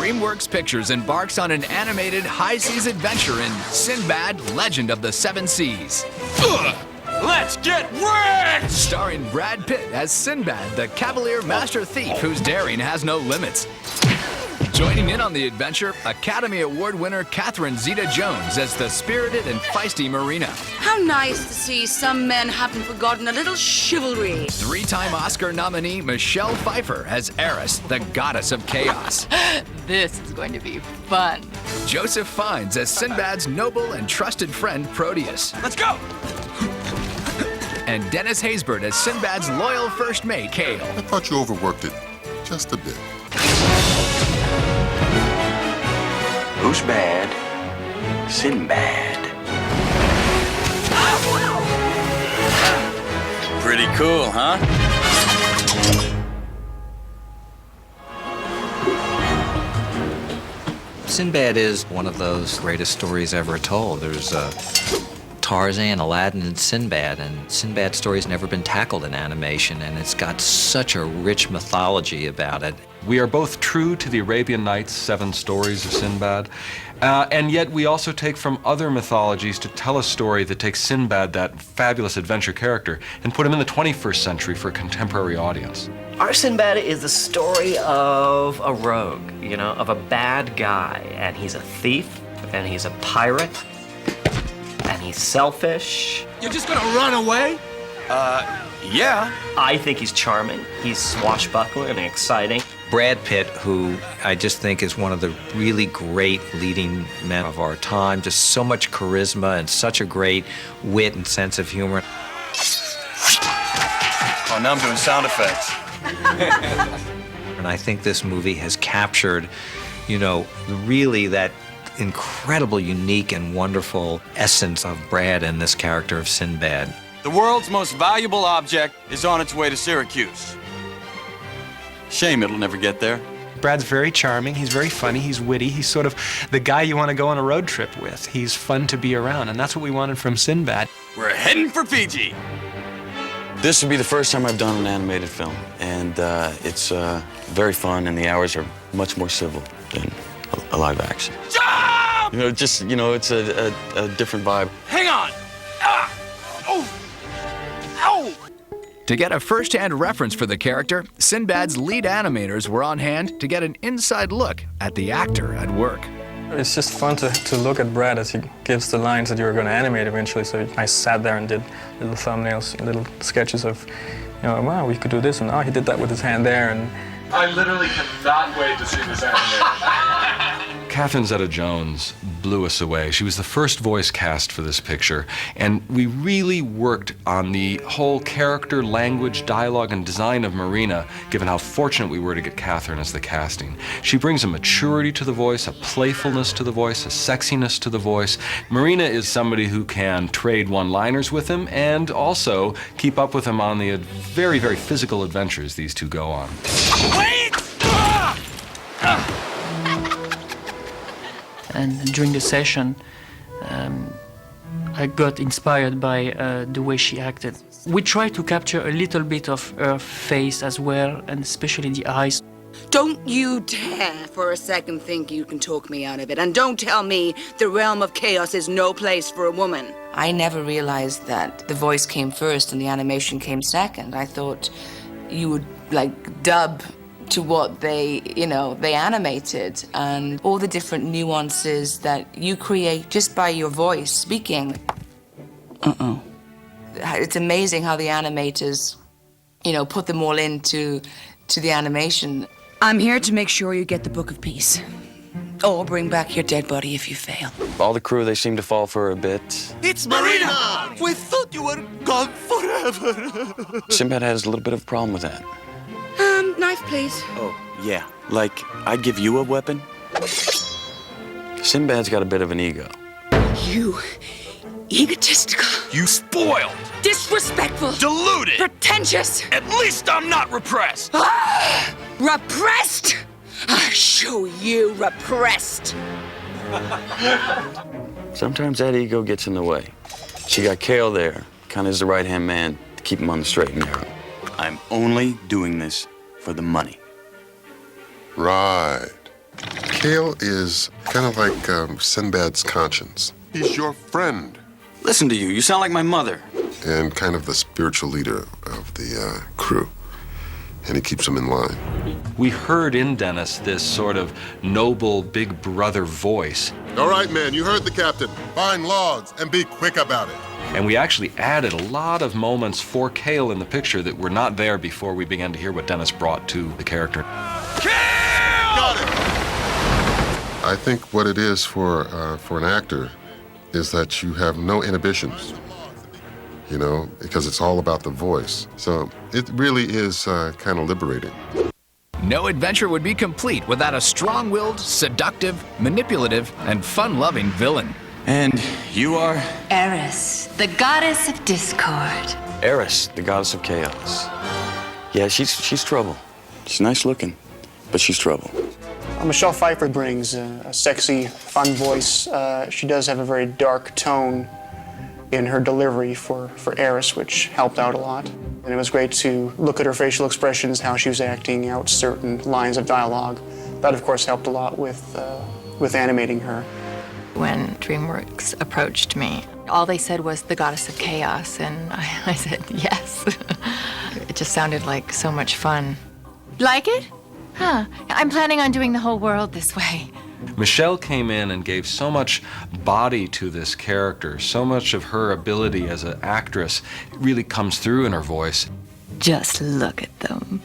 DreamWorks Pictures embarks on an animated high-seas adventure in Sinbad, Legend of the Seven Seas. Let's get rich! Starring Brad Pitt as Sinbad, the cavalier master thief whose daring has no limits. Joining in on the adventure, Academy Award winner Catherine Zeta-Jones as the spirited and feisty Marina. How nice to see some men haven't forgotten a little chivalry. Three-time Oscar nominee Michelle Pfeiffer as Eris, the goddess of chaos. This is going to be fun. Joseph Fiennes as Sinbad's noble and trusted friend Proteus. Let's go! And Dennis Haysbert as Sinbad's loyal first mate, Cale. I thought you overworked it just a bit. Who's bad? Sinbad. Pretty cool, huh? Sinbad is one of those greatest stories ever told. There's Tarzan, Aladdin, and Sinbad's story's never been tackled in animation, and it's got such a rich mythology about it. We are both true to the Arabian Nights' 7 stories of Sinbad, and yet we also take from other mythologies to tell a story that takes Sinbad, that fabulous adventure character, and put him in the 21st century for a contemporary audience. Our Sinbad is the story of a rogue, you know, of a bad guy, and he's a thief, and he's a pirate, and he's selfish. You're just gonna run away? Yeah. I think he's charming. He's swashbuckling and exciting. Brad Pitt, who I just think is one of the really great leading men of our time, just so much charisma and such a great wit and sense of humor. Oh, now I'm doing sound effects. And I think this movie has captured, you know, really that incredible, unique, and wonderful essence of Brad and this character of Sinbad. The world's most valuable object is on its way to Syracuse. Shame it'll never get there. Brad's very charming, he's very funny, he's witty, he's sort of the guy you want to go on a road trip with. He's fun to be around, and that's what we wanted from Sinbad. We're heading for Fiji. This will be the first time I've done an animated film, and it's very fun, and the hours are much more civil than a live action. Jump! It's a different vibe. Hang on! Ah! Oh! Ow! To get a first-hand reference for the character, Sinbad's lead animators were on hand to get an inside look at the actor at work. It's just fun to look at Brad as he gives the lines that you were going to animate eventually. So I sat there and did little thumbnails, little sketches of, you know, wow, we could do this, and oh, he did that with his hand there. And I literally cannot wait to see this animated. Catherine Zeta-Jones blew us away. She was the first voice cast for this picture, and we really worked on the whole character, language, dialogue, and design of Marina, given how fortunate we were to get Catherine as the casting. She brings a maturity to the voice, a playfulness to the voice, a sexiness to the voice. Marina is somebody who can trade one-liners with him and also keep up with him on the very, very physical adventures these two go on. Wait! And during the session, I got inspired by the way she acted. We tried to capture a little bit of her face as well, and especially the eyes. Don't you dare for a second think you can talk me out of it. And don't tell me the realm of chaos is no place for a woman. I never realized that the voice came first and the animation came second. I thought you would, like, dub to what they animated, and all the different nuances that you create just by your voice speaking. It's amazing how the animators, put them all into the animation. I'm here to make sure you get the Book of Peace. Or bring back your dead body if you fail. All the crew, they seem to fall for a bit. It's Marina! We thought you were gone forever. Sinbad has a little bit of a problem with that. Knife, please. Oh, yeah. Like, I'd give you a weapon. Sinbad's got a bit of an ego. You egotistical. You spoiled. Disrespectful. Deluded. Pretentious. At least I'm not repressed. Repressed? I'll show you repressed. Sometimes that ego gets in the way. She got Cale there, kind of as the right-hand man to keep him on the straight and narrow. I'm only doing this for the money. Right. Cale is kind of like Sinbad's conscience. He's your friend. Listen to you. You sound like my mother. And kind of the spiritual leader of the crew. And he keeps them in line. We heard in Dennis this sort of noble big brother voice. All right, man, you heard the captain. Find logs and be quick about it. And we actually added a lot of moments for Cale in the picture that were not there before we began to hear what Dennis brought to the character. Cale! Got it! I think what it is for an actor is that you have no inhibitions, you know, because it's all about the voice. So it really is kind of liberating. No adventure would be complete without a strong-willed, seductive, manipulative, and fun-loving villain. And you are? Eris, the goddess of discord. Eris, the goddess of chaos. Yeah, she's trouble. She's nice looking, but she's trouble. Michelle Pfeiffer brings a sexy, fun voice. She does have a very dark tone in her delivery for Eris, which helped out a lot. And it was great to look at her facial expressions, how she was acting out certain lines of dialogue. That, of course, helped a lot with animating her. When DreamWorks approached me, all they said was the goddess of chaos, and I said yes. It just sounded like so much fun. Like it? Huh. I'm planning on doing the whole world this way. Michelle came in and gave so much body to this character, so much of her ability as an actress really comes through in her voice. Just look at them.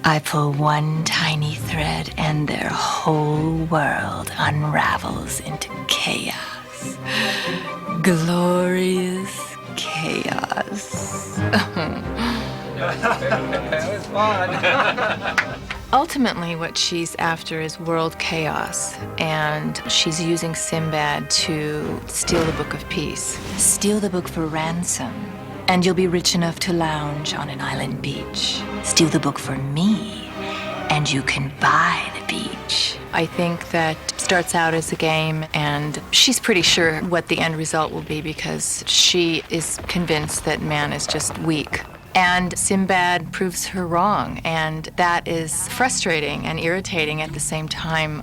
I pull one tiny thread and their whole world unravels into chaos. Glorious chaos. Ultimately, what she's after is world chaos, and she's using Sinbad to steal the Book of Peace. Steal the book for ransom, and you'll be rich enough to lounge on an island beach. Steal the book for me, and you can buy the beach. I think that starts out as a game, and she's pretty sure what the end result will be because she is convinced that man is just weak. And Sinbad proves her wrong, and that is frustrating and irritating at the same time,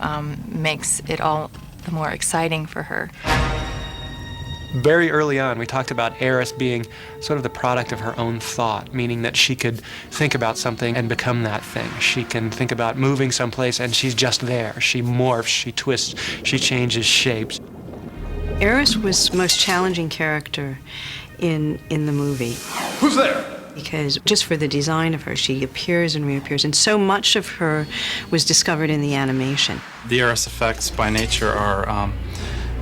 makes it all the more exciting for her. Very early on, we talked about Eris being sort of the product of her own thought, meaning that she could think about something and become that thing. She can think about moving someplace and she's just there. She morphs, she twists, she changes shapes. Eris was the most challenging character in the movie. Who's there? Because just for the design of her, she appears and reappears, and so much of her was discovered in the animation. The Eris effects by nature are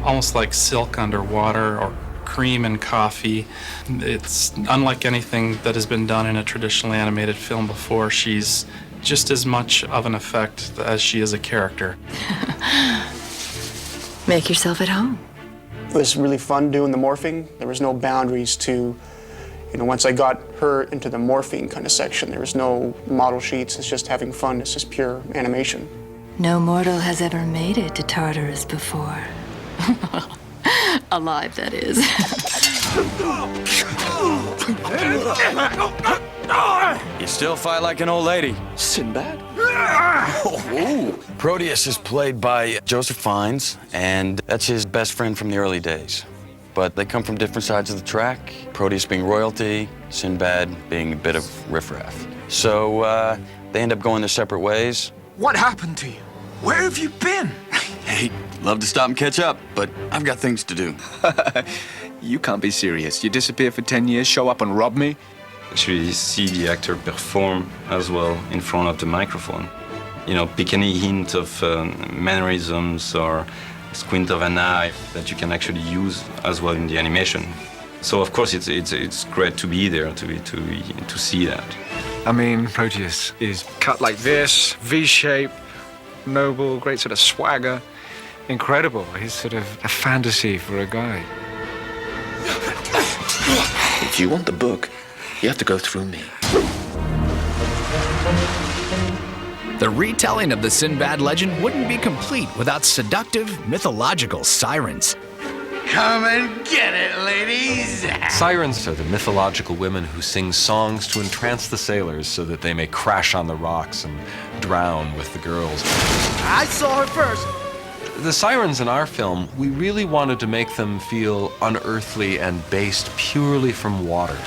almost like silk underwater or cream in coffee. It's unlike anything that has been done in a traditionally animated film before. She's just as much of an effect as she is a character. Make yourself at home. It was really fun doing the morphing. There was no boundaries to, you know, once I got her into the morphing kind of section, there was no model sheets. It's just having fun. It's just pure animation. No mortal has ever made it to Tartarus before. Alive, that is. You still fight like an old lady. Sinbad? Oh, Proteus is played by Joseph Fiennes, and that's his best friend from the early days. But they come from different sides of the track, Proteus being royalty, Sinbad being a bit of riffraff. So they end up going their separate ways. What happened to you? Where have you been? Hey, love to stop and catch up, but I've got things to do. You can't be serious. You disappear for 10 years, show up and rob me? Actually see the actor perform as well in front of the microphone. You know, pick any hint of mannerisms or squint of an eye that you can actually use as well in the animation. So of course it's great to be there to see that. I mean, Proteus is cut like this, V-shape, noble, great sort of swagger. Incredible. He's sort of a fantasy for a guy. If you want the book, you have to go through me. The retelling of the Sinbad legend wouldn't be complete without seductive, mythological sirens. Come and get it, ladies! Sirens are the mythological women who sing songs to entrance the sailors so that they may crash on the rocks and drown with the girls. I saw her first. The sirens in our film, we really wanted to make them feel unearthly and based purely from water.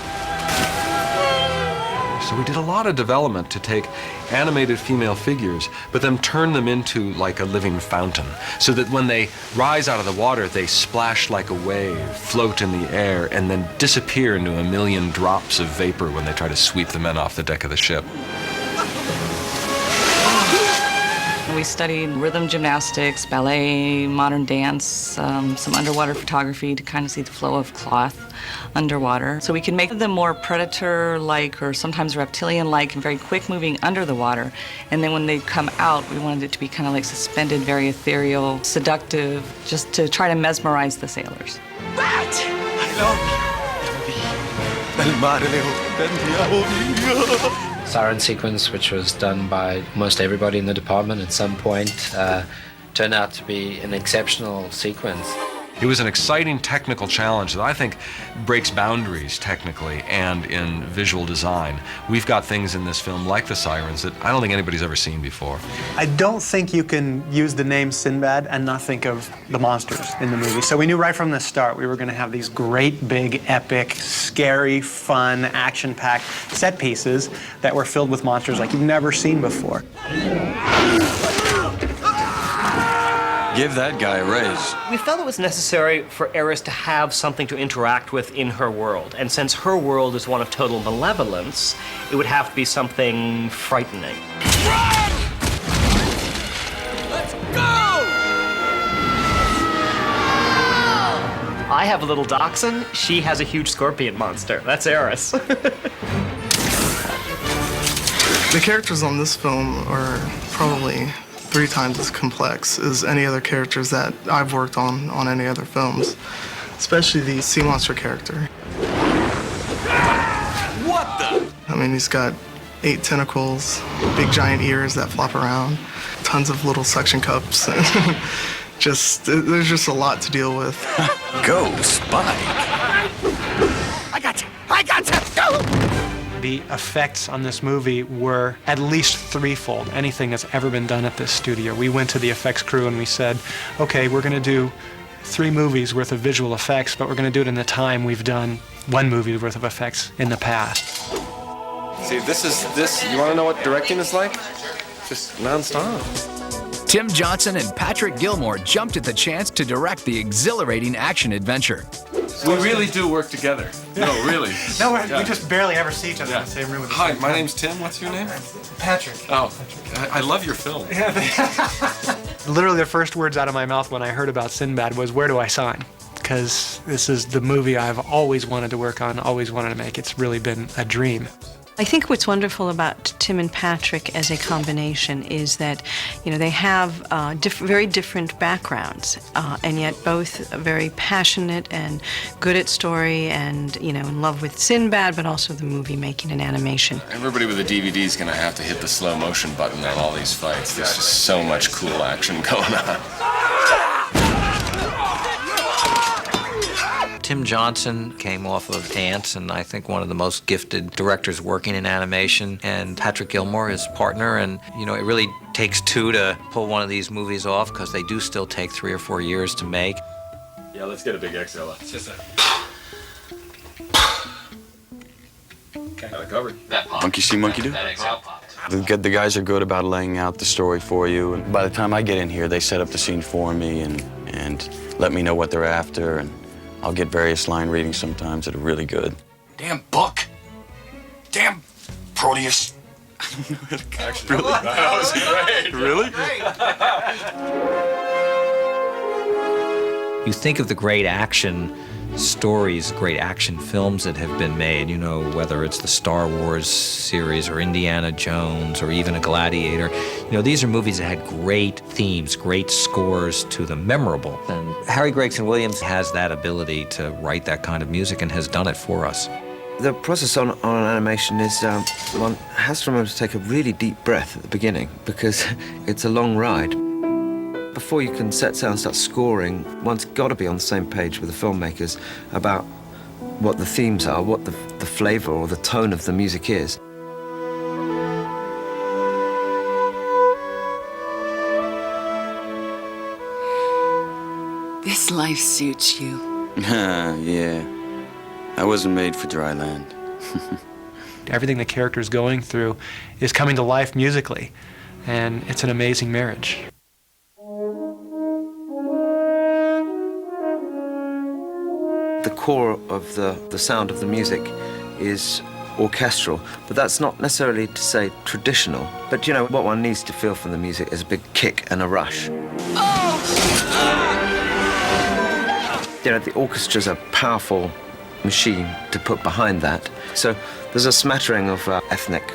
So we did a lot of development to take animated female figures, but then turn them into like a living fountain, so that when they rise out of the water, they splash like a wave, float in the air, and then disappear into a million drops of vapor when they try to sweep the men off the deck of the ship. We studied rhythm gymnastics, ballet, modern dance, some underwater photography to kind of see the flow of cloth underwater. So we can make them more predator-like or sometimes reptilian-like and very quick-moving under the water. And then when they come out, we wanted it to be kind of like suspended, very ethereal, seductive, just to try to mesmerize the sailors. Siren sequence, which was done by almost everybody in the department at some point, turned out to be an exceptional sequence. It was an exciting technical challenge that I think breaks boundaries technically and in visual design. We've got things in this film like the sirens that I don't think anybody's ever seen before. I don't think you can use the name Sinbad and not think of the monsters in the movie. So we knew right from the start we were going to have these great, big, epic, scary, fun, action-packed set pieces that were filled with monsters like you've never seen before. Give that guy a raise. We felt it was necessary for Eris to have something to interact with in her world. And since her world is one of total malevolence, it would have to be something frightening. Run! Let's go! I have a little dachshund. She has a huge scorpion monster. That's Eris. The characters on this film are probably 3 times as complex as any other characters that I've worked on any other films, especially the sea monster character. What the? I mean, he's got 8 tentacles, big giant ears that flop around, tons of little suction cups. There's just a lot to deal with. Go, Spike! I got you! I got you! Go! The effects on this movie were at least threefold anything that's ever been done at this studio. We went to the effects crew and we said, okay, we're going to do 3 movies worth of visual effects, but we're going to do it in the time we've done 1 movie's worth of effects in the past. See, this, you want to know what directing is like? Just nonstop. Tim Johnson and Patrick Gilmore jumped at the chance to direct the exhilarating action adventure. We really do work together. No, really. No, we just barely ever see each other in the same room. Hi, my name's Tim. What's your name? Patrick. Oh, I love your film. Literally the first words out of my mouth when I heard about Sinbad was, where do I sign? Because this is the movie I've always wanted to work on, always wanted to make. It's really been a dream. I think what's wonderful about Tim and Patrick as a combination is that, they have very different backgrounds, and yet both very passionate and good at story and, in love with Sinbad, but also the movie making and animation. Everybody with a DVD is going to have to hit the slow motion button on all these fights. There's just so much cool action going on. Tim Johnson came off of Ants, and I think one of the most gifted directors working in animation, and Patrick Gilmore, his partner, and it really takes 2 to pull one of these movies off because they do still take 3 or 4 years to make. Yeah, let's get a big exhale. It's just got it covered. Monkey see, monkey do. The guys are good about laying out the story for you. And by the time I get in here, they set up the scene for me and let me know what they're after. And I'll get various line readings sometimes that are really good. Damn Buck! Damn Proteus! Really? That was great! Really? You think of the great action stories, great action films that have been made, whether it's the Star Wars series or Indiana Jones or even a Gladiator. These are movies that had great themes, great scores to them, memorable. And Harry Gregson Williams has that ability to write that kind of music and has done it for us. The process on animation is one has to remember to take a really deep breath at the beginning because it's a long ride. before you can set sail and start scoring, one's got to be on the same page with the filmmakers about what the themes are, what the flavor or the tone of the music is. This life suits you. Yeah. I wasn't made for dry land. Everything the character's going through is coming to life musically, and it's an amazing marriage. The core of the sound of the music is orchestral, but that's not necessarily to say traditional. But you know, what one needs to feel from the music is a big kick and a rush. You know, the orchestra's a powerful machine to put behind that. So there's a smattering of ethnic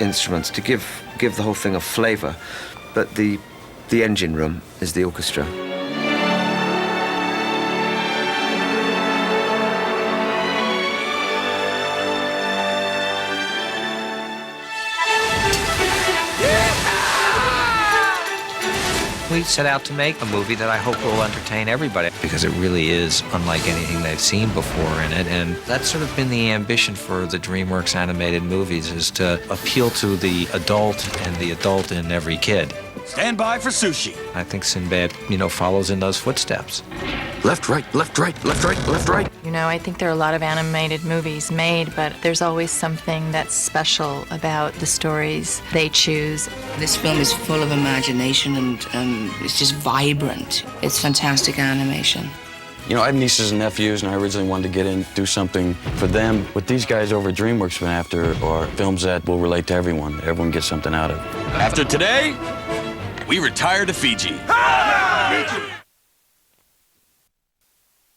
instruments to give the whole thing a flavor, but the engine room is the orchestra. We set out to make a movie that I hope will entertain everybody because it really is unlike anything they've seen before in it. And that's sort of been the ambition for the DreamWorks animated movies, is to appeal to the adult and the adult in every kid. Stand by for sushi. I think Sinbad, follows in those footsteps. Left, right, left, right, left, right, left, right. I think there are a lot of animated movies made, but there's always something that's special about the stories they choose. This film is full of imagination and it's just vibrant. It's fantastic animation. You know, I have nieces and nephews, and I originally wanted to get in, do something for them. What these guys over at DreamWorks have been after are films that will relate to everyone. Everyone gets something out of. After today, we retire to Fiji.